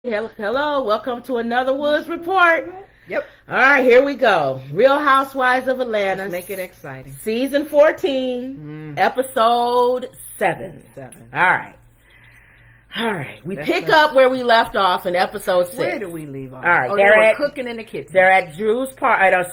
Hello, welcome to another Woods Report. Yep. All right, here we go. Real Housewives of Atlanta. Let's make it exciting. Season 14, episode 7. All right. We pick up where we left off in episode 6. Where do we leave off? All right, they're cooking in the kitchen. They're at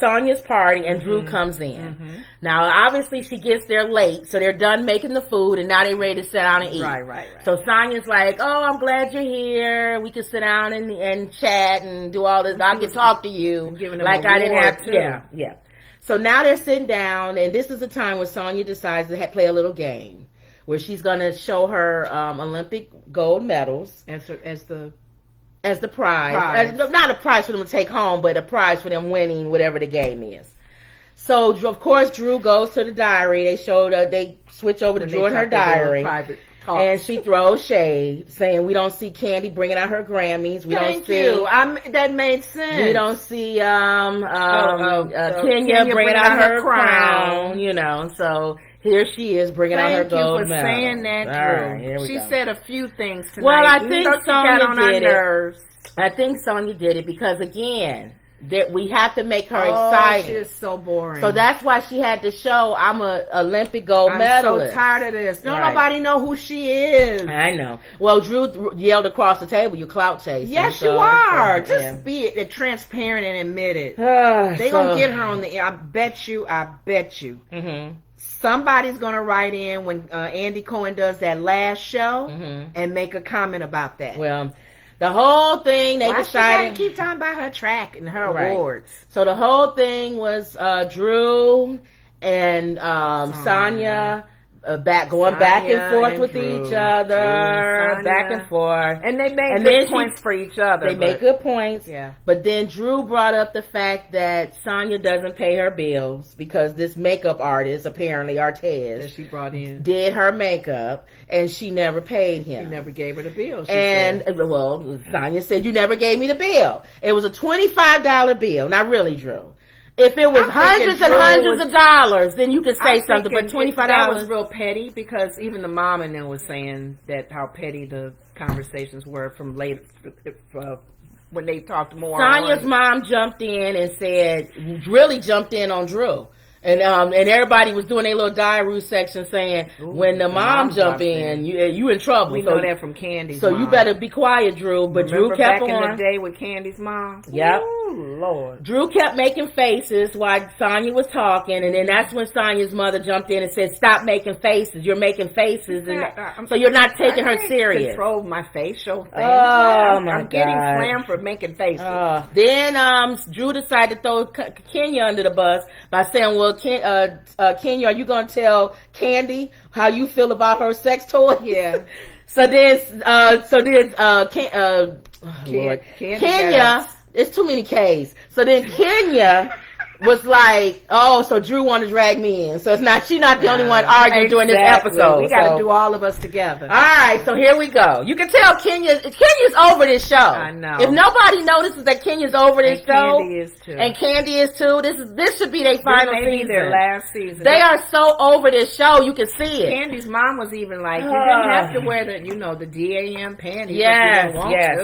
Sonya's party, and Drew comes in. Now, obviously, she gets there late, so they're done making the food, and now they're ready to sit down and eat. Right. So Sonya's like, "Oh, I'm glad you're here. We can sit down and chat and do all this. I can talk to you like I didn't have to." Yeah. So now they're sitting down, and this is the time where Sonya decides to play a little game, where she's going to show her Olympic gold medals as the prize. Not a prize for them to take home, but a prize for them winning whatever the game is. So, of course, Drew goes to the diary. They switch over to Drew and her diary. And she throws shade, saying we don't see Candy bringing out her Grammys. That made sense. We don't see Kenya bringing out her crown. So here she is bringing out her gold medal. Thank you for saying that, Drew. Right, she said a few things tonight. Well, I think Sonya did it. Nerves. I think Sonya did it because, again, that we have to make her excited. She is so boring. So that's why she had to show I'm a Olympic gold medalist. I'm so tired of this. Nobody know who she is. I know. Well, Drew yelled across the table, "You clout chasing." Yes, you are. Just be transparent and admit it. They gonna get her on the air. I bet you. Somebody's gonna write in when Andy Cohen does that last show and make a comment about that. Well, the whole thing they decided. She keep talking about her track and her awards. So the whole thing was Drew and Sonya going back and forth with each other, back and forth, and they made good points for each other. They make good points. Yeah. But then Drew brought up the fact that Sonya doesn't pay her bills because this makeup artist, apparently Artez, that she brought in, did her makeup, and she never paid him. She never gave her the bill. Sonya said, "You never gave me the bill. It was a $25 bill." Not really, Drew. If it was hundreds and hundreds of dollars, then you could say something. But $25 that was real petty, because even the mom and them was saying that how petty the conversations were from later when they talked more. Sonya's mom jumped in and jumped in on Drew. And everybody was doing their little diary section saying, when the mom jump in, you in trouble. We know that from Candy's mom. So you better be quiet, Drew. But Remember Drew kept back on. in the day with Candy's mom? Yep. Ooh, Lord. Drew kept making faces while Sonya was talking, and then that's when Sonya's mother jumped in and said, "Stop making faces. You're making faces, so you're not taking her serious." Control my facial thing. I'm getting slammed for making faces. Then Drew decided to throw Kenya under the bus by saying, "Well, Kenya, are you going to tell Candy how you feel about her sex toy?" Yeah. Kenya, it's too many K's. So then Kenya was like, "Oh, so Drew want to drag me in." So she's not the only one arguing during this episode. We got to do all of us together. All right, so here we go. You can tell Kenya's over this show. I know. If nobody notices that Kenya's over this show, Candy is too. And Candy is too. This should be their final season. Their last season. They are so over this show. You can see it. Candy's mom was even like, "You didn't have to wear the DAM panties." Yes.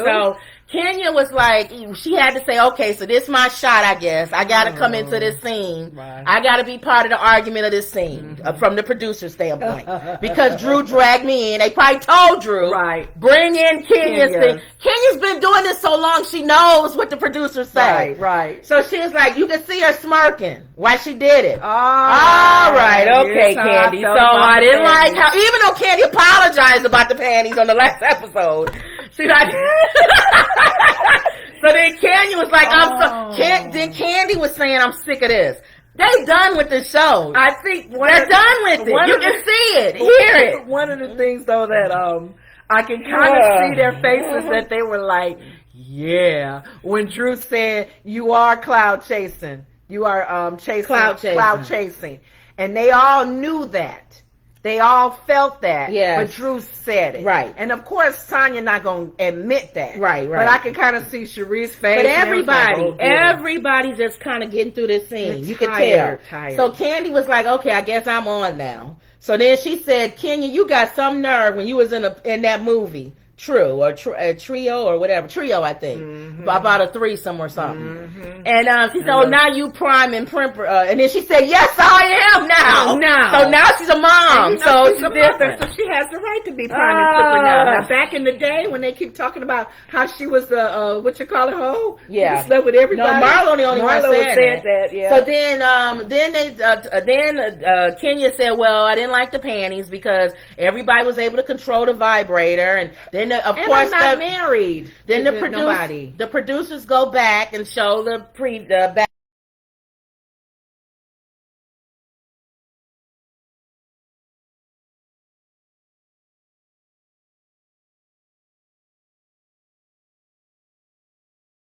So Kenya was like, she had to say, "Okay, so this is my shot, I guess. I got to come into this scene. Right. I got to be part of the argument of this scene from the producer standpoint." Because Drew dragged me in. They probably told Drew, bring in Kenya's thing. Kenya's been doing this so long, she knows what the producers say. Right. So she was like, you can see her smirking while she did it. All right. Okay, Candy. So I didn't like how, even though Candy apologized about the panties on the last episode, she's like, so then Kenya was like, then Candy was saying, "I'm sick of this." They done with the show. I think they're done with it. You can see it, hear it. One of the things though that I can kind of see their faces that they were like, yeah. When Drew said, "You are cloud chasing. You are cloud chasing," and they all knew that. They all felt that, but Drew said it. Right. And of course, Sonya not going to admit that. Right. But I can kind of see Sheree's face. But everybody's just kind of getting through this scene. You can tell. Tired. So Candy was like, "Okay, I guess I'm on now." So then she said, "Kenya, you got some nerve when you was in that movie True or trio or whatever, trio I think, about a threesome or something. And she said, "Oh, now you prime and primper," and then she said, "Yes, I am now." So now she's a mom. So she's different. So she has the right to be prime and primper now. Now, back in the day when they keep talking about how she was the what you call it, hoe? Yeah, she slept with everybody. No, Marlo the only one said that. Yeah. So then Kenya said, "Well, I didn't like the panties because everybody was able to control the vibrator, and then of course I'm not married." Then the producers go back and show the back.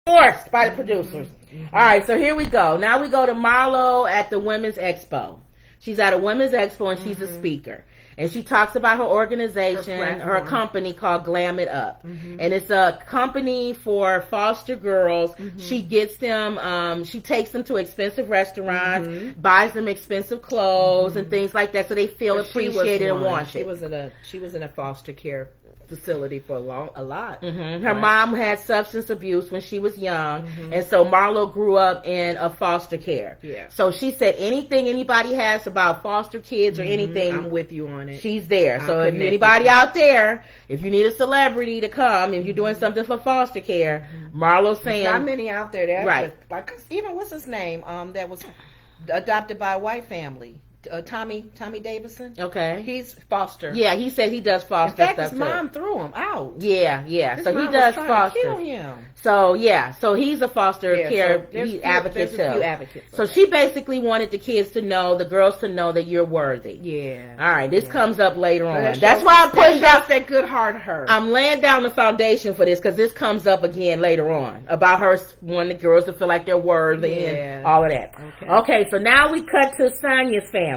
Forced by the producers. All right, so here we go. Now we go to Marlo at the Women's Expo. She's at a Women's Expo and she's a speaker. And she talks about her organization, her company called Glam It Up. And it's a company for foster girls. She gets them, she takes them to expensive restaurants, buys them expensive clothes and things like that so they feel appreciated and wanted. She was in a foster care facility for a lot. Her mom had substance abuse when she was young, and so Marlo grew up in a foster care. So she said anything anybody has about foster kids or anything, I'm with you on it. She's there. So if anybody out there, if you need a celebrity to come, if you're doing something for foster care, Marlo's saying, not many out there that right. Like even what's his name? That was adopted by a white family. Tommy Davidson. Okay. He's foster. Yeah, he said he does foster in fact, stuff his mom threw him out. Yeah. His So he mom does was foster. kill him. So he's a foster care advocate too. There's a few advocates. So she basically wanted the kids to know, the girls to know that you're worthy. Yeah. All right, this comes up later on. That's why I'm putting out that good heart of her. I'm laying down the foundation for this because this comes up again later on about her wanting the girls to feel like they're worthy and all of that. Okay, so now we cut to Sonya's family.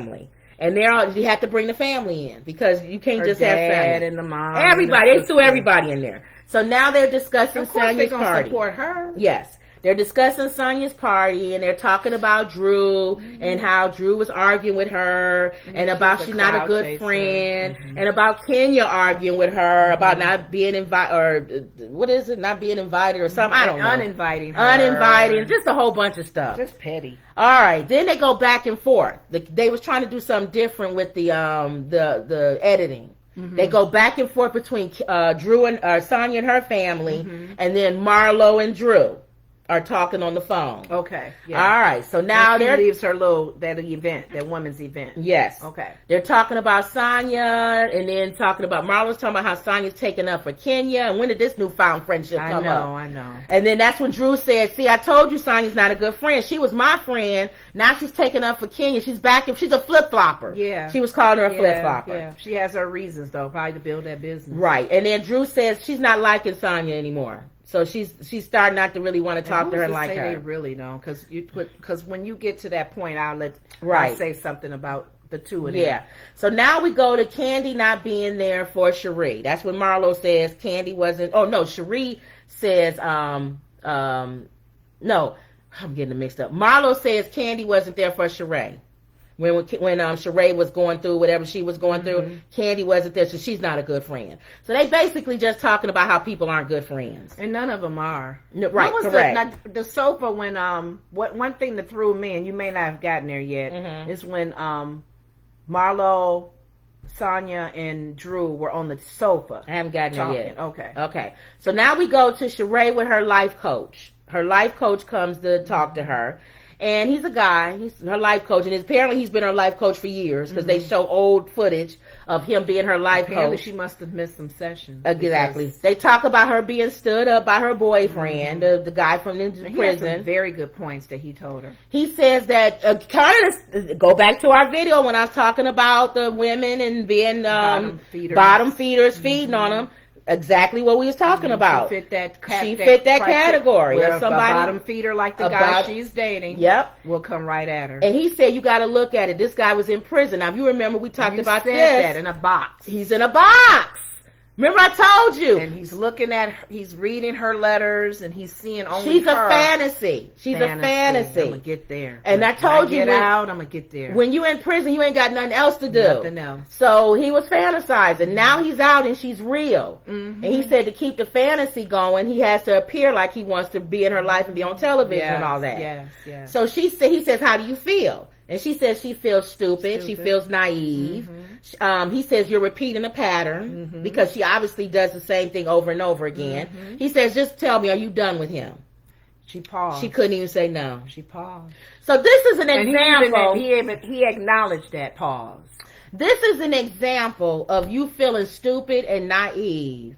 And you have to bring the family in because you can't just have dad and the mom. Everybody, they threw everybody in there. So now they're discussing Sonya's party. Support her. Yes. They're discussing Sonya's party and they're talking about Drew and how Drew was arguing with her and about she's not a good friend and about Kenya arguing with her about not being invited or what is it, not being invited or something. I don't know. Uninviting, just a whole bunch of stuff. Just petty. All right, then they go back and forth. They was trying to do something different with the editing. They go back and forth between Drew and Sonya and her family, and then Marlo and Drew are talking on the phone. Okay. Yeah. All right. So now she leaves her that women's event. Yes. Okay. They're talking about Sonya and then talking about Marlo's talking about how Sonya's taking up for Kenya and when did this newfound friendship come up? I know. And then that's when Drew said, "See, I told you Sonya's not a good friend. She was my friend. Now she's taking up for Kenya. She's back. She's a flip flopper." Yeah. She was calling her a flip flopper. Yeah. She has her reasons though, probably to build that business. Right. And then Drew says she's not liking Sonya anymore. So she's starting not to really want to talk to her like her. They really don't, because when you get to that point, I'll say something about the two of them. Yeah. So now we go to Candy not being there for Cherie. That's when Marlo says Candy wasn't. Oh no, Cherie says no. I'm getting it mixed up. Marlo says Candy wasn't there for Cherie. When Sheree was going through whatever she was going through, Candy wasn't there, so she's not a good friend. So they basically just talking about how people aren't good friends, and none of them are. No, right? Correct. The sofa when one thing that threw me, and you may not have gotten there yet, is when Marlo, Sonya, and Drew were on the sofa. I haven't gotten there yet. Okay. So now we go to Sheree with her life coach. Her life coach comes to talk to her. And he's a guy. He's her life coach, and apparently he's been her life coach for years because they show old footage of him being her life coach. She must have missed some sessions. Exactly. They talk about her being stood up by her boyfriend, the guy from the prison. He had some very good points that he told her. He says that kind of go back to our video when I was talking about the women and being bottom feeders feeding on them. Exactly what we was talking about. She fit that category. Where somebody, a bottom feeder like the guy she's dating. Yep. Will come right at her. And he said, you got to look at it. This guy was in prison. Now, if you remember, we talked about this. That in a box. He's in a box. Remember I told you. And he's reading her letters, and he's seeing only She's her. a fantasy. She's a fantasy. I'm going to get there. And I told you. Get out, I'm going to get there. When you in prison, you ain't got nothing else to do. Nothing else. So he was fantasizing. Now he's out and she's real. And he said to keep the fantasy going, he has to appear like he wants to be in her life and be on television and all that. Yes. So he says, how do you feel? And she says she feels stupid. She feels naive. He says you're repeating a pattern because she obviously does the same thing over and over again. He says, just tell me, are you done with him? She paused. She couldn't even say no. She paused. So this is an example. He acknowledged that pause. This is an example of you feeling stupid and naive.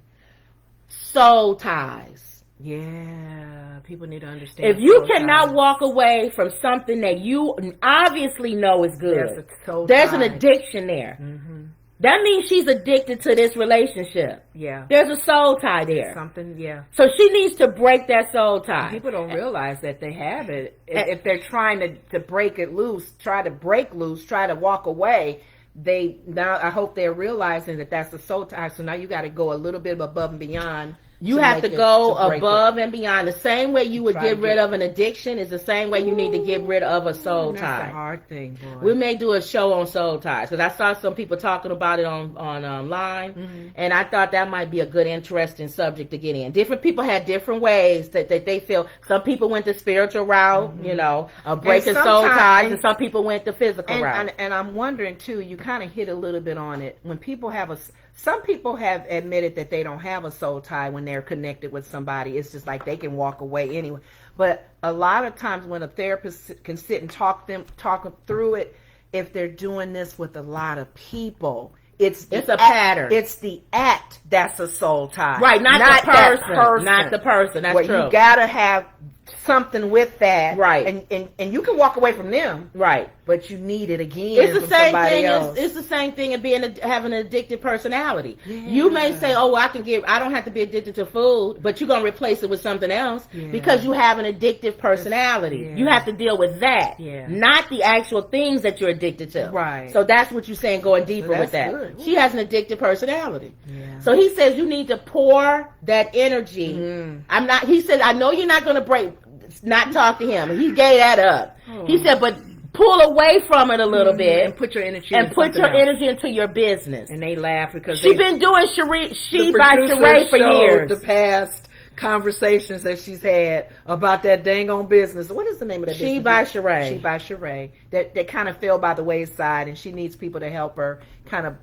Soul ties. Yeah, people need to understand. If you cannot walk away from something that you obviously know is good, there's an addiction there. That means she's addicted to this relationship. Yeah. There's a soul tie there. Something, yeah. So she needs to break that soul tie. People don't realize that they have it. If they're trying to break it loose, try to walk away, I hope they're realizing that that's a soul tie. So now you got to go a little bit above and beyond. You have to go above and beyond. The same way you would get rid of an addiction is the same way you need to get rid of a soul tie. That's a hard thing, boy. We may do a show on soul ties because I saw some people talking about it online, and I thought that might be a good, interesting subject to get in. Different people had different ways that they feel. Some people went the spiritual route, of breaking soul ties, and some people went the physical route. And I'm wondering too. You kind of hit a little bit on it when people have some people have admitted that they don't have a soul tie when they're connected with somebody. It's just like they can walk away anyway. But a lot of times when a therapist can sit and talk them through it, if they're doing this with a lot of people, it's a pattern. It's the act that's a soul tie. Right, not the person. Not the person. That's true. You gotta have something with that. Right. And you can walk away from them. Right. But you need it again. It's the same thing. Else. It's the same thing as having an addicted personality. Yeah. You may say, "Oh, well, I don't have to be addicted to food," but you're gonna replace it with something else because you have an addictive personality. Yeah. You have to deal with that, not the actual things that you're addicted to. Right. So that's what you're saying. Going deeper with that. Good. She has an addicted personality. Yeah. So he says you need to pour that energy. He said, "I know you're not gonna not talk to him." He gave that up. He said, but pull away from it a little bit and put your energy into your business. And they laugh because she's been doing She by Sheree for years. The past conversations that she's had about that dang on business. What is the name of that business? She by Sheree. She by Sheree. That kind of fell by the wayside, and she needs people to help her kind of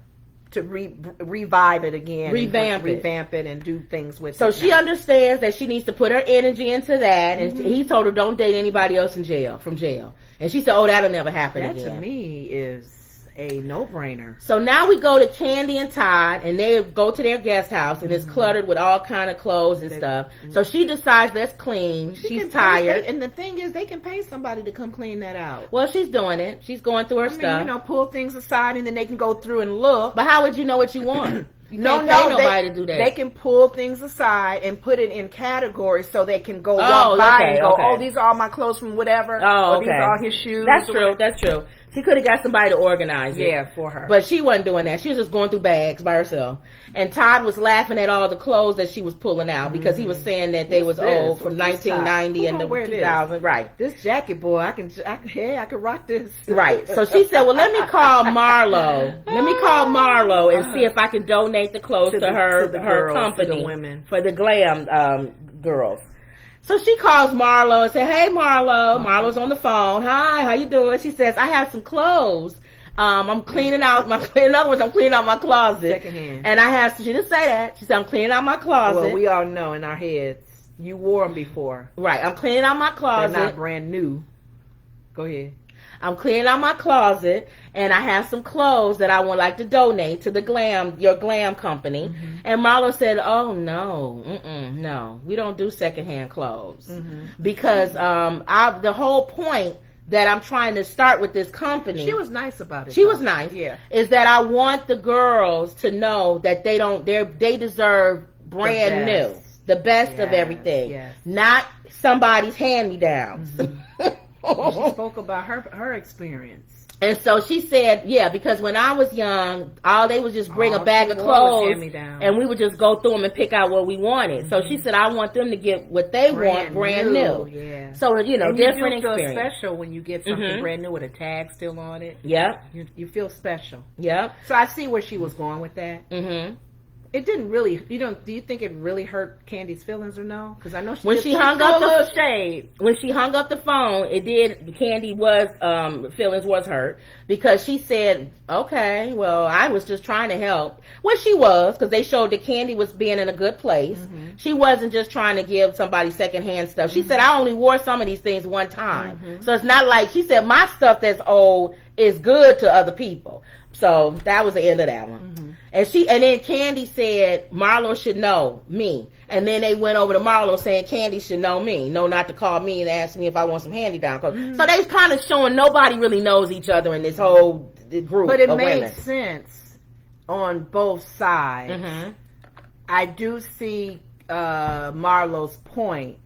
to revive it again, revamp it, and do things with it. So she understands that she needs to put her energy into that, and he told her don't date anybody else from jail. And she said, "Oh, that'll never happen again." That to me is a no-brainer. So now we go to Candy and Todd, and they go to their guest house, and it's cluttered with all kind of clothes and stuff. So she decides, let's clean. She's tired. And the thing is, they can pay somebody to come clean that out. Well, she's doing it. She's going through her stuff. Pull things aside, and then they can go through and look. But how would you know what you want? You can't pay nobody to do that. They can pull things aside and put it in categories so they can go walk by and go, "Oh, these are all my clothes from whatever. Oh, these are all his shoes." That's true. She could have got somebody to organize it. Yeah, for her. But she wasn't doing that. She was just going through bags by herself. And Todd was laughing at all the clothes that she was pulling out because he was saying that they was old from 1990 and the 2000. Right. This jacket, boy, I can rock this. Right. So she said, "Well, let me call Marlo. And see if I can donate the clothes to her company, to the women, for the glam girls." So she calls Marlo and said, "Hey, Marlo." Marlo's on the phone. "Hi, how you doing?" She says, "I have some clothes. I'm cleaning out in other words, I'm cleaning out my closet. Secondhand. And she didn't say that. She said, I'm cleaning out my closet." Well, we all know in our heads, you wore them before. Right. "I'm cleaning out my closet. They're not brand new." Go ahead. "I'm cleaning out my closet, and I have some clothes that I would like to donate to your glam company." And Marlo said, "Oh, no, no, we don't do secondhand clothes because the whole point that I'm trying to start with this company." She was nice about it. She was nice. Yeah. Is that I want the girls to know that they deserve brand new, the best of everything, not somebody's hand-me-downs. She spoke about her experience. And so she said, yeah, because when I was young, all they would just bring a bag of clothes, and we would just go through them and pick out what we wanted. Mm-hmm. So she said, I want them to get what they want brand new. Yeah. So, you know, and different experience. You feel special when you get something brand new with a tag still on it. Yep. You feel special. Yep. So I see where she was going with that. Mm-hmm. It didn't really. Do you think it really hurt Candy's feelings or no? Because I know when she hung up the shade. When she hung up the phone, it did. Candy was feelings was hurt because she said, "Okay, well, I was just trying to help." Well, she was, because they showed that Candy was being in a good place. Mm-hmm. She wasn't just trying to give somebody secondhand stuff. She said, "I only wore some of these things one time, so it's not like," she said, "My stuff that's old is good to other people." So that was the end of that one. Mm-hmm. And then Candy said, Marlo should know me. And then they went over to Marlo saying Candy should know me. No, not to call me and ask me if I want some hand-me-down clothes. Mm-hmm. So they kind of showing nobody really knows each other in this whole group. But it of made women. Sense on both sides. Mm-hmm. I do see Marlo's point.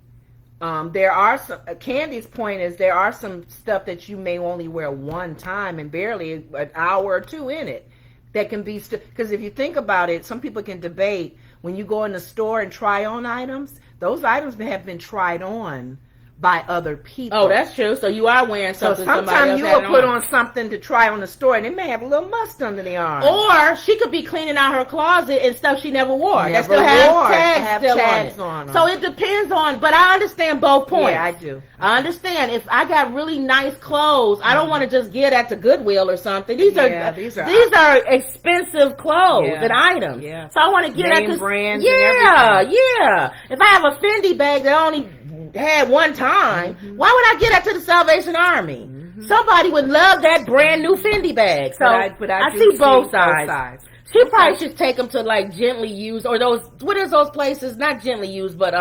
There are some. Candy's point is there are some stuff that you may only wear one time and barely an hour or two in it. That can be because if you think about it, some people can debate when you go in the store and try on items. Those items have been tried on by other people. Oh, that's true. So you are wearing something. So sometimes you will put on something to try on the store, and it may have a little must under the arm. Or she could be cleaning out her closet and stuff she never wore. That still have tags on them. So it depends on. But I understand both points. Yeah, I do. I understand. If I got really nice clothes, I don't want to just get at the Goodwill or something. These are expensive clothes and items. Yeah. So I want to get at the brands. Yeah. If I have a Fendi bag that only had one time, why would I get that to the Salvation Army? Somebody would love that brand new Fendi bag. So but I see both sides. She probably should take them to like gently used, or those, what is those places? Not gently used, but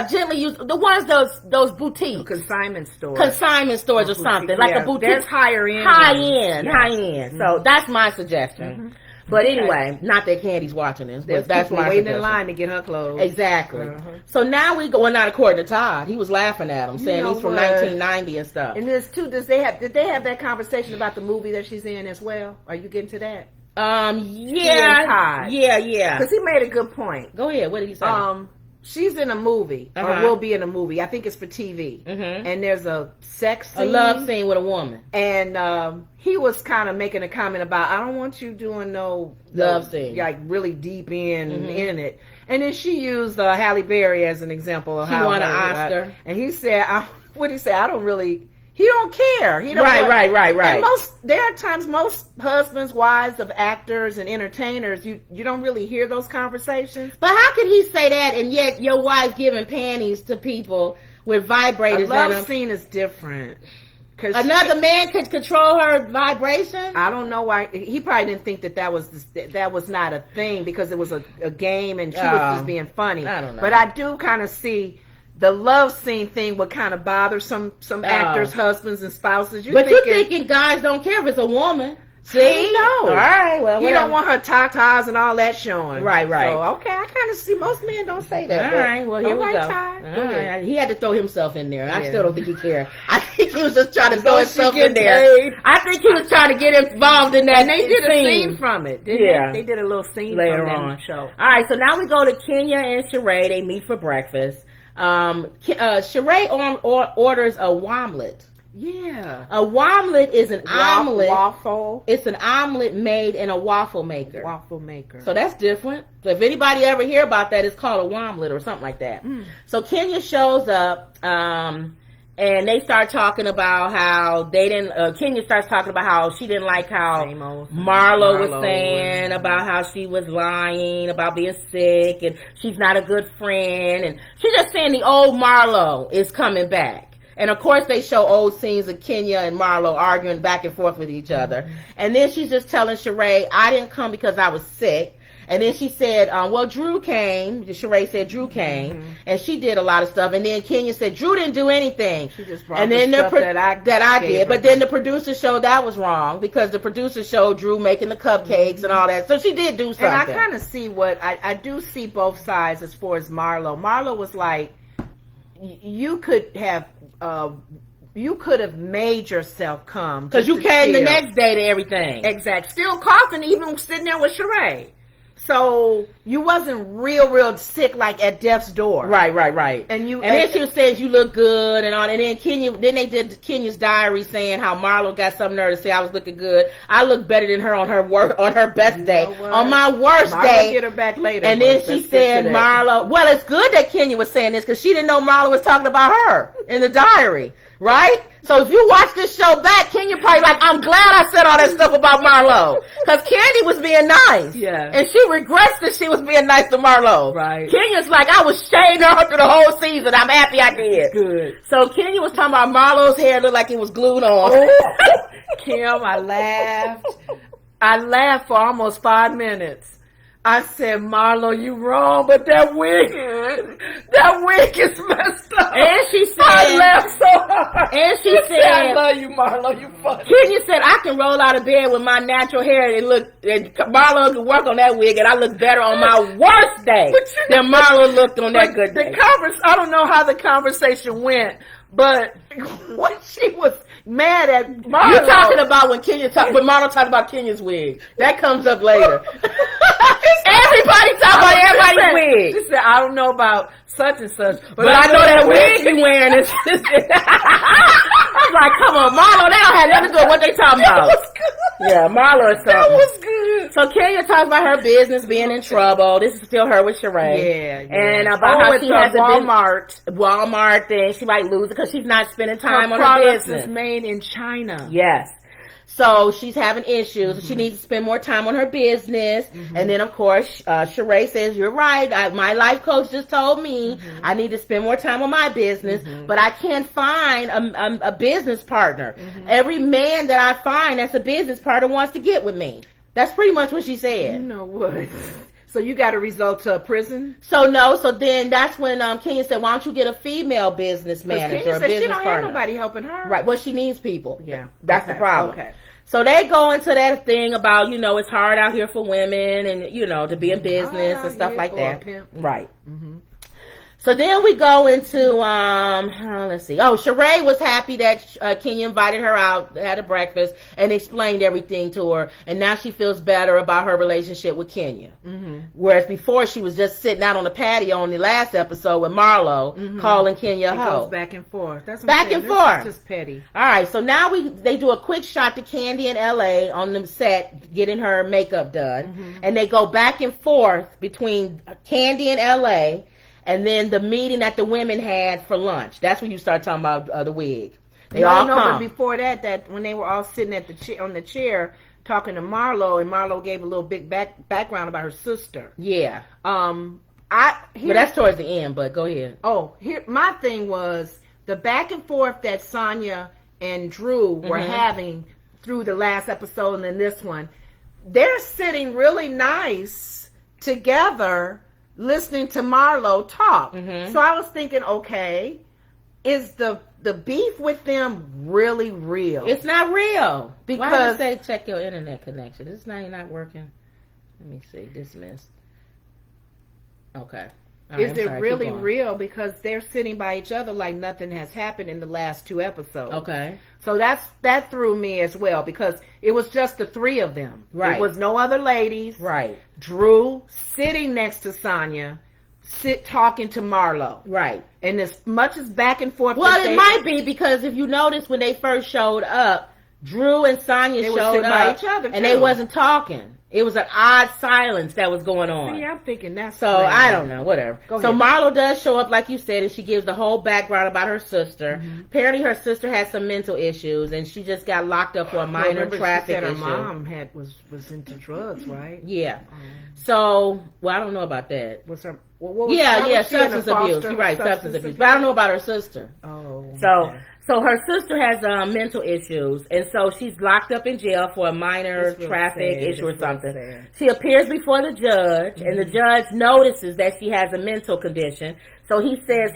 gently used. The ones, those boutiques. Consignment stores or something. Like a boutique. There's high end. So that's my suggestion. But anyway, not that Candy's watching this, but that's my waiting in line to get her clothes. Exactly. So now we go, well, not according to Todd. He was laughing at him, saying he's from 1990 and stuff. And there's two, did they have that conversation about the movie that she's in as well? Are you getting to that? Yeah. Because he made a good point. Go ahead. What did he say? She's in a movie, or will be in a movie. I think it's for TV. And there's a sex scene. A love scene with a woman. And he was kind of making a comment about, I don't want you doing no love scene. Like really deep in it. And then she used Halle Berry as an example of how she won an Oscar. And he said, what did he say? I don't really... He don't care. He don't right. And there are times most husbands, wives of actors and entertainers, you don't really hear those conversations. But how could he say that and yet your wife giving panties to people with vibrators? A love scene is different. Another man could control her vibration? I don't know why. He probably didn't think that was not a thing because it was a game and she was just being funny. I don't know. But I do kind of see the love scene thing would kind of bother some actors, husbands, and spouses. You're thinking guys don't care if it's a woman. See? No. All right. Well, you don't want her tatas and all that showing. Right. So, okay, I kind of see most men don't say that. All right. Well, here we go. All right. He had to throw himself in there. I still don't think he cared. I think he was just trying to throw himself in there. I think he was trying to get involved in that. And they did a scene from it. They did a little scene later from on. The show. All right. So now we go to Kenya and Sheree. They meet for breakfast. Sheree orders a womlet. Yeah. A womlet is an omelet. Waffle. It's an omelet made in a waffle maker. Waffle maker. So that's different. So if anybody ever hear about that, it's called a womlet or something like that. So Kenya shows up, and they start talking about how they didn't, Kenya starts talking about how she didn't like how Marlo was saying about how she was lying, about being sick, and she's not a good friend. And she's just saying the old Marlo is coming back. And of course they show old scenes of Kenya and Marlo arguing back and forth with each other. And then she's just telling Sheree, I didn't come because I was sick. And then she said, well, Drew came. Sheree said Drew came, and she did a lot of stuff. And then Kenya said Drew didn't do anything. She just brought the stuff that I did. But then the producer showed that was wrong because the producer showed Drew making the cupcakes and all that. So she did do something. And I kind of see I do see both sides as far as Marlo. Marlo was like, you could have you could have made yourself come. Because you came the next day to everything. Exact. Still coughing, even sitting there with Sheree. So you wasn't real sick, like at death's door. Right. And then she says you look good and on. And then they did Kenya's diary saying how Marlo got something there to say I was looking good. I look better than her on her best day. On my worst day. Get her back later. And then she said Marlo. Well, it's good that Kenya was saying this because she didn't know Marlo was talking about her in the diary. Right? So if you watch this show back, Kenya probably like, I'm glad I said all that stuff about Marlo. Because Candy was being nice. Yeah. And she regrets that she was being nice to Marlo. Right. Kenya's like, I was shading her through the whole season. I'm happy I did. Good. So Kenya was talking about Marlo's hair looked like it was glued on. Oh. Kim, I laughed for almost 5 minutes. I said, Marlo, you wrong, but that wig is messed up. And she said, I laughed so hard. And she said, I love you, Marlo, you funny. Kenya said, I can roll out of bed with my natural hair and Marlo can work on that wig and I look better on my worst day than Marlo looked on that good day. I don't know how the conversation went, but when she was mad at Marlo. You're talking about when Marlo talked about Kenya's wig. That comes up later. Everybody talking about everybody's wig. She said, I don't know about such and such, but I know that wig you wearing is. I was like, come on, Marlo, they don't have nothing to do with what they talking about. Yeah, Marlo is something. That was good. So Kenya talks about her business being in trouble. This is still her with Sheree. Yeah. And about how she has a Walmart thing. She might lose it because she's not spending time on her business. Is made in China. Yes. So she's having issues. Mm-hmm. She needs to spend more time on her business. Mm-hmm. And then, of course, Sheree says, you're right. My life coach just told me I need to spend more time on my business, but I can't find a business partner. Every man that I find that's a business partner wants to get with me. That's pretty much what she said. You know what? So you got to resort to a prison? So then that's when Kenya said, why don't you get a female business manager or a business partner? She don't have nobody helping her. Right. Well, she needs people. Yeah. That's the problem. Okay. So they go into that thing about, it's hard out here for women and, to be in business and stuff like that. Right. Mm-hmm. So then we go into, let's see. Oh, Sheree was happy that Kenya invited her out, had a breakfast, and explained everything to her. And now she feels better about her relationship with Kenya. Mm-hmm. Whereas before she was just sitting out on the patio on the last episode with Marlo, calling Kenya a hoe. Goes back and forth. That's what back and forth. That's just petty. All right, so now they do a quick shot to Candy in L.A. on the set, getting her makeup done. Mm-hmm. And they go back and forth between Candy in L.A., and then the meeting that the women had for lunch. That's when you start talking about the wig. They all come. But before that when they were all sitting at on the chair talking to Marlo, and Marlo gave a little big background about her sister. Yeah. But that's towards the end. But go ahead. Oh, my thing was the back and forth that Sonya and Drew were having through the last episode and then this one. They're sitting really nice together, listening to Marlo talk. So I was thinking, okay, is the beef with them really real? It's not real. Because why did it say check your internet connection? It's not working. Let me see. Dismissed. Okay. Is it really real? Because they're sitting by each other like nothing has happened in the last 2 episodes. Okay. So that threw me as well, because it was just the 3 of them. Right. It was no other ladies. Right. Drew sitting next to Sonya, talking to Marlo. Right. And as much as back and forth. Well, it might be because if you notice when they first showed up, Drew and Sonya showed up by each other and they wasn't talking. It was an odd silence that was going on. See, I'm thinking that's so. I don't know. Whatever. So Marlo does show up, like you said, and she gives the whole background about her sister. Apparently, her sister has some mental issues, and she just got locked up for a minor traffic issue. Her mom was into drugs, right? Yeah. So, I don't know about that. Was her? Substance abuse. You're right, substance abuse. But I don't know about her sister. Oh. So her sister has mental issues, and so she's locked up in jail for a minor traffic issue or something. She appears before the judge, and the judge notices that she has a mental condition. So he says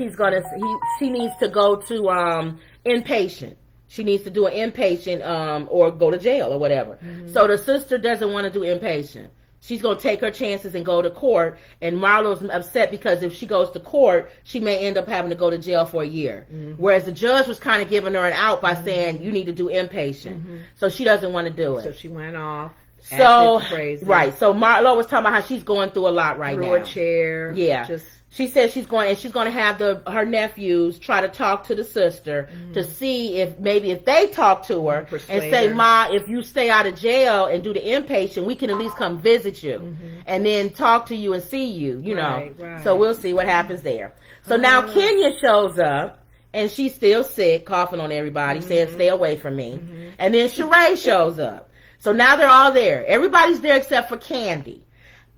she needs to go to inpatient. She needs to do an inpatient or go to jail or whatever. So the sister doesn't want to do inpatient. She's going to take her chances and go to court. And Marlo's upset because if she goes to court, she may end up having to go to jail for a year. Whereas the judge was kind of giving her an out by saying, you need to do inpatient. So she doesn't want to do it. So she went off. So, right. So Marlo was talking about how she's going through a lot right now. Through a chair. Yeah. She said she's going to have her nephews try to talk to the sister to see if they talk to her and say, Ma, if you stay out of jail and do the inpatient, we can at least come visit you and then talk to you and see you, you know. Right. So we'll see what happens there. So now Kenya shows up and she's still sick, coughing on everybody, saying stay away from me. And then Sheree shows up. So now they're all there. Everybody's there except for Candy.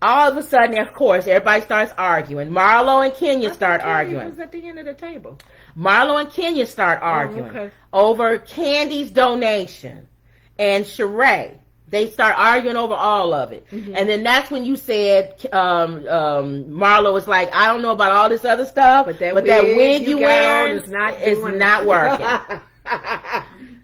All of a sudden, of course, everybody starts arguing. Marlo and Kenya start arguing. Who's at the end of the table? Marlo and Kenya start arguing over Candy's donation. And Sheree, they start arguing over all of it. And then that's when you said, Marlo was like, I don't know about all this other stuff, but that wig you wear is not working.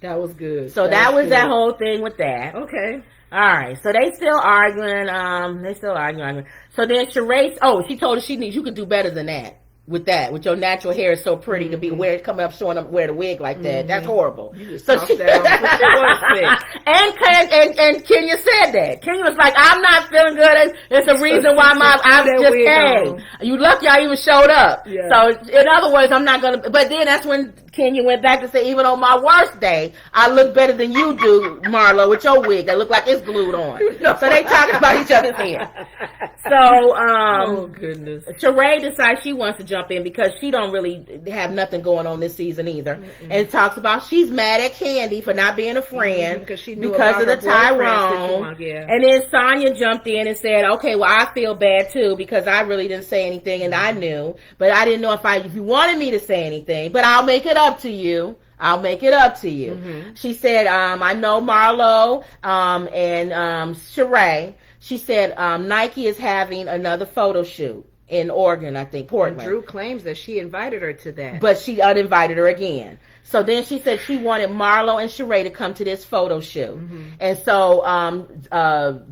That was good. So that was that whole thing with that. Okay. All right, so they still arguing. So then Sheree, she told her you could do better than that. With your natural hair is so pretty to be coming up showing up wear the wig like that. That's horrible. So she and Kenya said that. Kenya was like, I'm not feeling good. It's a reason why I just came. You lucky I even showed up. Yeah. So in other words, I'm not gonna. But then that's when Kenya went back to say, even on my worst day, I look better than you do, Marlo, with your wig that look like it's glued on. So they talk about each other's hair. So, oh goodness. Sheree decides she wants to jump in because she don't really have nothing going on this season either, and talks about she's mad at Candy for not being a friend because of the Tyrone. And then Sonya jumped in and said, "Okay, well I feel bad too because I really didn't say anything and I knew, but I didn't know if you wanted me to say anything, but I'll make it up to you." She said, I know Marlo and Sheree. She said Nike is having another photo shoot in Oregon, I think, Portland. And Drew claims that she invited her to that. But she uninvited her again. So then she said she wanted Marlo and Sheree to come to this photo shoot. And so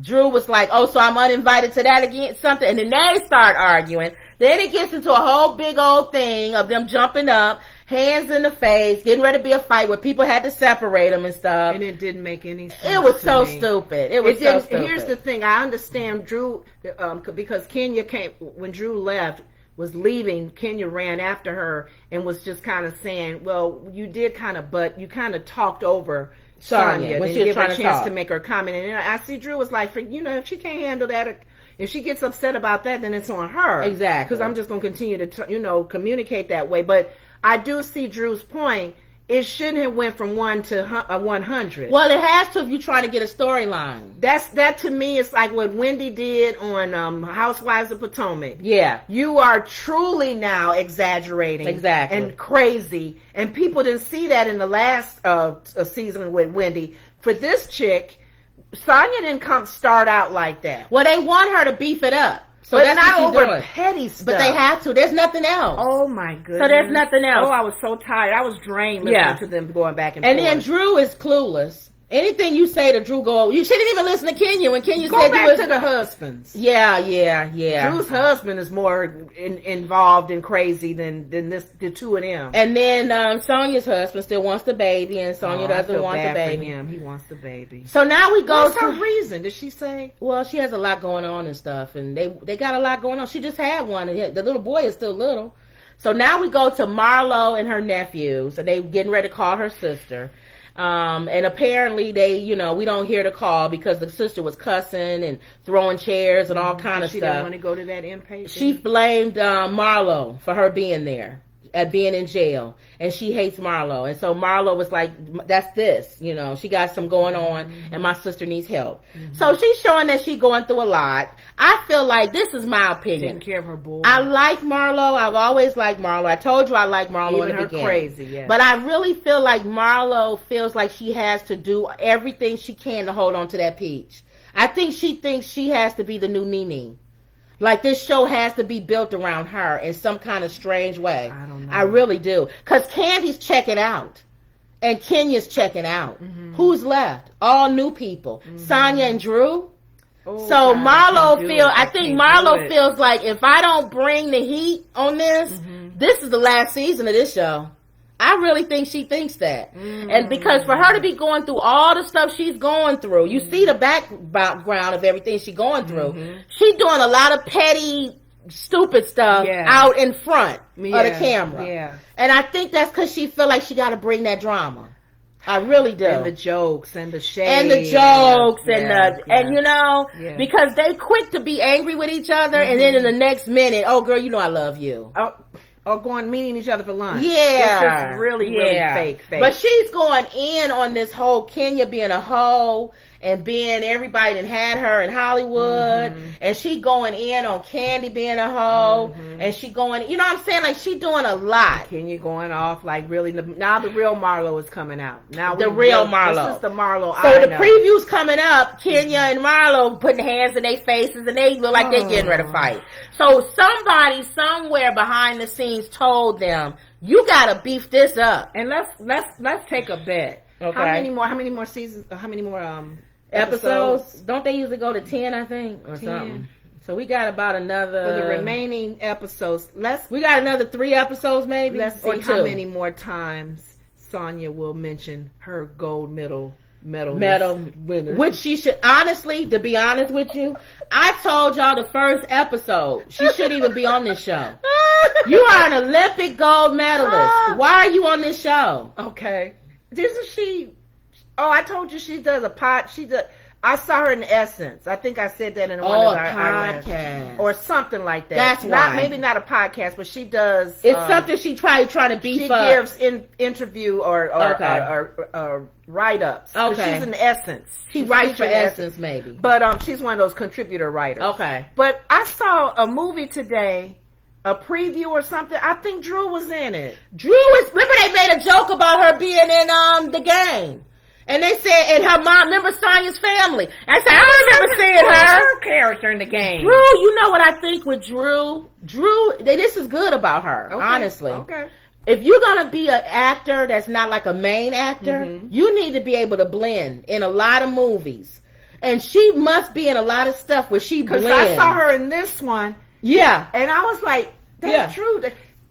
Drew was like, oh, so I'm uninvited to that again, something. And then they start arguing. Then it gets into a whole big old thing of them jumping up, hands in the face, getting ready to be a fight where people had to separate them and stuff. And it didn't make any sense. It was so stupid. It was so stupid. Here's the thing. I understand Drew, because Kenya came, when Drew was leaving, Kenya ran after her and was just kind of saying, well, you did kind of, but you kind of talked over Sonya when she was trying a chance to make her comment. And I see Drew was like, if she can't handle that, if she gets upset about that, then it's on her. Exactly. Because I'm just going to continue to, communicate that way. But I do see Drew's point. It shouldn't have went from 1 to 100. Well, it has to if you're trying to get a storyline. That to me is like what Wendy did on Housewives of Potomac. Yeah. You are truly now exaggerating. Exactly. And crazy. And people didn't see that in the last season with Wendy. For this chick, Sonya didn't start out like that. Well, they want her to beef it up. So but that's not what over petty stuff. But they have to. There's nothing else. Oh my goodness. So there's nothing else. Oh, I was so tired. I was drained listening to them going back and forth. And then Drew is clueless. Anything you say to Drew, you shouldn't even listen to Kenya when Kenya said back to the husbands. Yeah. Drew's husband is more involved and crazy than the two of them. And then Sonya's husband still wants the baby, and Sonya doesn't want the baby. He wants the baby. So now we go. What's her reason? Did she say? Well, she has a lot going on and stuff, and they got a lot going on. She just had one, and the little boy is still little. So now we go to Marlo and her nephews, and they getting ready to call her sister. And apparently we don't hear the call because the sister was cussing and throwing chairs and all kind of stuff. She didn't want to go to that inpatient. She blamed Marlo for her being there, at being in jail, and she hates Marlo. And so Marlo was like, that's this, she got some going on, and my sister needs help. So she's showing that she's going through a lot. I feel like, this is my opinion. Taking care of her boy. I like Marlo. I've always liked Marlo. I told you I like Marlo in the beginning. Crazy, yeah. But I really feel like Marlo feels like she has to do everything she can to hold on to that peach. I think she thinks she has to be the new Nene. Like, this show has to be built around her in some kind of strange way. I don't know. I really do. Because Candy's checking out. And Kenya's checking out. Who's left? All new people. Sonya and Drew? Oh, so God, I think Marlo feels like if I don't bring the heat on this, this is the last season of this show. I really think she thinks that. And because for her to be going through all the stuff she's going through, you see the background of everything she's going through. She's doing a lot of petty, stupid stuff out in front of the camera. Yeah. And I think that's because she feel like she got to bring that drama. I really do. And the jokes and the shade. And the jokes and you know, because they quick to be angry with each other and then in the next minute, oh girl, you know I love you. Or going meeting each other for lunch. Yeah. It's just really fake. But she's going in on this whole Kenya being a hoe and being everybody that had her in Hollywood. And she going in on Candy being a hoe. And she going, you know what I'm saying? Like she doing a lot. Kenya going off like really. Now the real Marlo is coming out. Now the real Marlo. This is the Marlo. So the preview's coming up. Kenya and Marlo putting hands in their faces and they look like they're getting ready to fight. So somebody somewhere behind the scenes told them, you gotta beef this up. And let's take a bet. Okay. How many more seasons? How many more episodes? Don't they usually go to 10, I think, or 10. Something? So we got about another for the remaining episodes. We got another 3 episodes, maybe. Let's see how many more times Sonya will mention her gold medal winner. Which she should, honestly, to be honest with you, I told y'all the first episode she shouldn't even be on this show. You are an Olympic gold medalist. Why are you on this show? Okay. Isn't she? Oh, I told you she does a pod. I saw her in Essence. I think I said that in one of our podcast or something like that. That's why. Maybe not a podcast, but she does. It's something she trying to beef up. She gives interview or write-ups. Okay. She's in Essence. She writes for Essence, maybe. But she's one of those contributor writers. Okay. But I saw a movie today. A preview or something. I think Drew was in it. Remember they made a joke about her being in the game. And they said, and her mom, remember Sonya's family. I said, I remember seeing her character in the game. Drew, you know what I think with Drew, this is good about her, honestly. Okay. If you're going to be an actor that's not like a main actor, you need to be able to blend in a lot of movies. And she must be in a lot of stuff where she blends. Because I saw her in this one. Yeah. And I was like, that's true.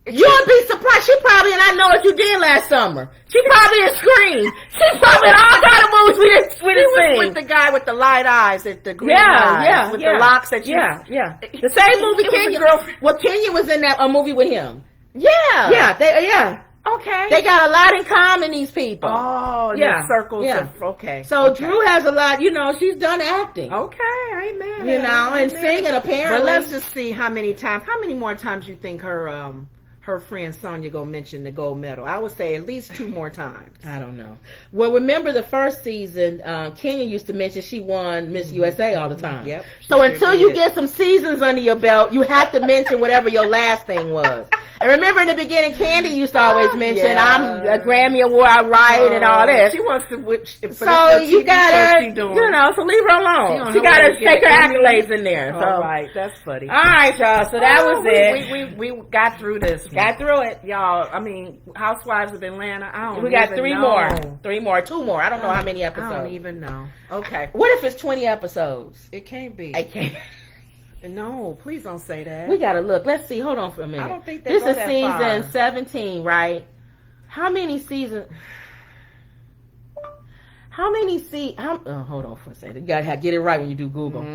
You would be surprised. She probably, and I know what you did last summer. She probably in Scream. She probably in all kind of movies with the guy with the light eyes, the green eyes, with the locks that you. Yeah. The same movie Kenya. Well, Kenya was in that movie with him. Yeah. Okay. They got a lot in common, these people. Oh, yeah. Circles. Yeah. Okay. So Drew has a lot, she's done acting. Okay, I ain't mad. And singing apparently. But let's just see how many more times you think her friend Sonya gonna mention the gold medal. I would say at least 2 more times. I don't know. Well, remember the first season, Kenya used to mention she won Miss USA all the time. Yep. So until you get some seasons under your belt, you have to mention whatever your last thing was. And remember in the beginning, Candy used to always mention, I'm a Grammy Award, I write, and all this. She wants to, so you gotta, so leave her alone. She gotta take her accolades in there. So. All right, that's funny. All right, y'all, so that was it. We got through this. Got through it. Y'all, I mean, Housewives of Atlanta, we got 3 more. 2 more. I don't know how many episodes. I don't even know. Okay. What if it's 20 episodes? It can't be. I can't. No, please don't say that. We gotta look. Let's see. Hold on for a minute. I don't think this is that season far. 17, right? How many seasons? Hold on for a second. You gotta get it right when you do Google.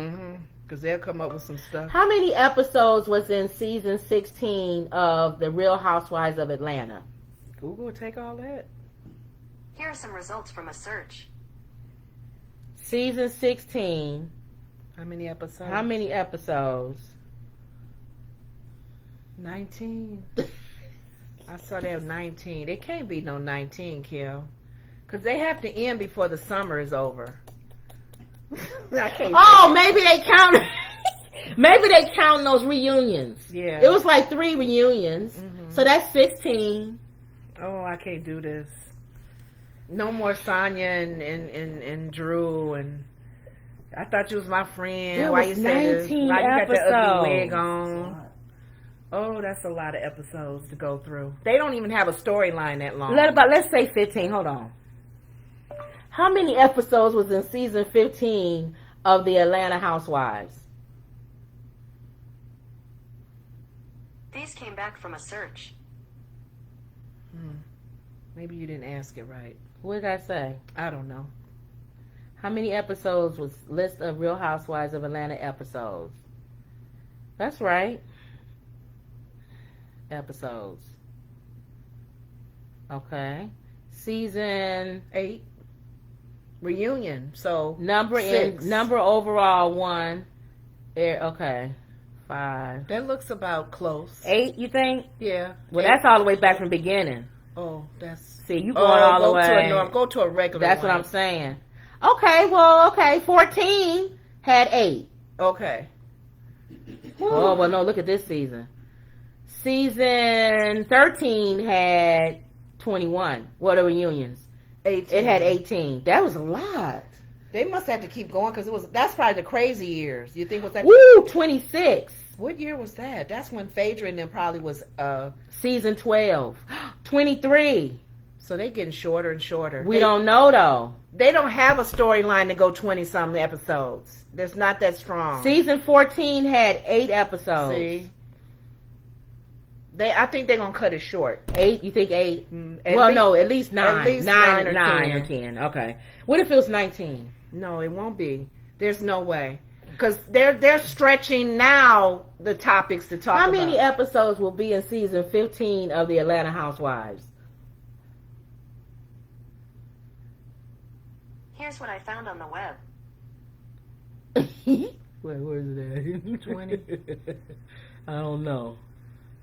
Because they'll come up with some stuff. How many episodes was in season 16 of The Real Housewives of Atlanta? Google will take all that. Here are some results from a search. Season 16. How many episodes? 19. I saw they have 19. It can't be no 19, Kel. Because they have to end before the summer is over. I can't. Oh, maybe they count. Maybe they count those reunions. Yeah. It was like 3 reunions. So that's 16. Oh, I can't do this. No more Sonya and Drew and... I thought you was my friend. There Why was you say this? 19 Why you got that ugly wig episodes. on? Oh, that's a lot of episodes to go through. They don't even have a storyline that long. Let's say 15. Hold on. How many episodes was in season 15 of the Atlanta Housewives? These came back from a search. Maybe you didn't ask it right. What did I say? I don't know. How many episodes was list of Real Housewives of Atlanta episodes? That's right. Episodes. Okay. Season 8. Reunion. So number 6. number overall 1. Okay. 5. That looks about close. 8, you think? Yeah. Well, 8. that's all the way back from the beginning. Oh, that's. See, you going all the way. Go to a regular. That's one. what I'm saying. Okay, well, 14 had 8. Okay. Oh, well, no, look at this season. Season 13 had 21. What are reunions? 18. It had 18. That was a lot. They must have to keep going because that's probably the crazy years. You think was that? Woo, 26. What year was that? That's when Phaedra and them probably was. Season 12. 23. So they getting shorter and shorter. We don't know, though. They don't have a storyline to go 20-something episodes. There's not that strong. Season 14 had 8 episodes. See? I think they're going to cut it short. 8? You think 8? At least 9. At least 9 or 9 or 10. Okay. What if it was 19? No, it won't be. There's no way. Because they're stretching now the topics to talk about. How many episodes will be in season 15 of the Atlanta Housewives? Here's what I found on the web. Where's it at? 20. I don't know.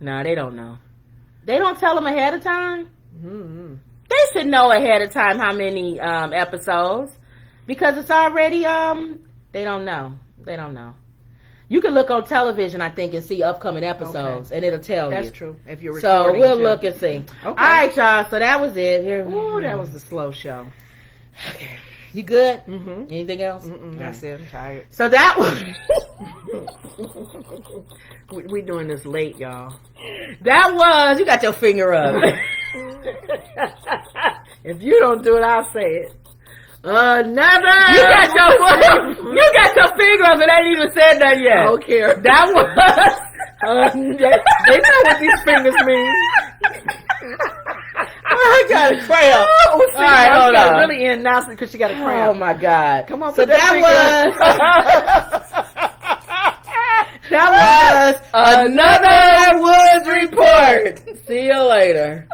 Nah, they don't know. They don't tell them ahead of time? Mm-hmm. They should know ahead of time how many episodes. Because it's already, they don't know. They don't know. You can look on television, I think, and see upcoming episodes, and it'll tell you. That's true. If you're so recording. we'll look and see. Okay. All right, y'all. So that was it. Here. Ooh, that was the slow show. Okay. You good? Mm-hmm. Anything else? That's it. I'm tired. So that was... we doing this late, y'all. That was... You got your finger up. If you don't do it, I'll say it. Another... You got your finger up and I ain't even said that yet. I don't care. That was... They know what these fingers mean. I got a cramp. Oh, see, all right, hold on. Really announcing because she got a cramp. Oh my God! Come on, so put that was that was another Woods report. See you later.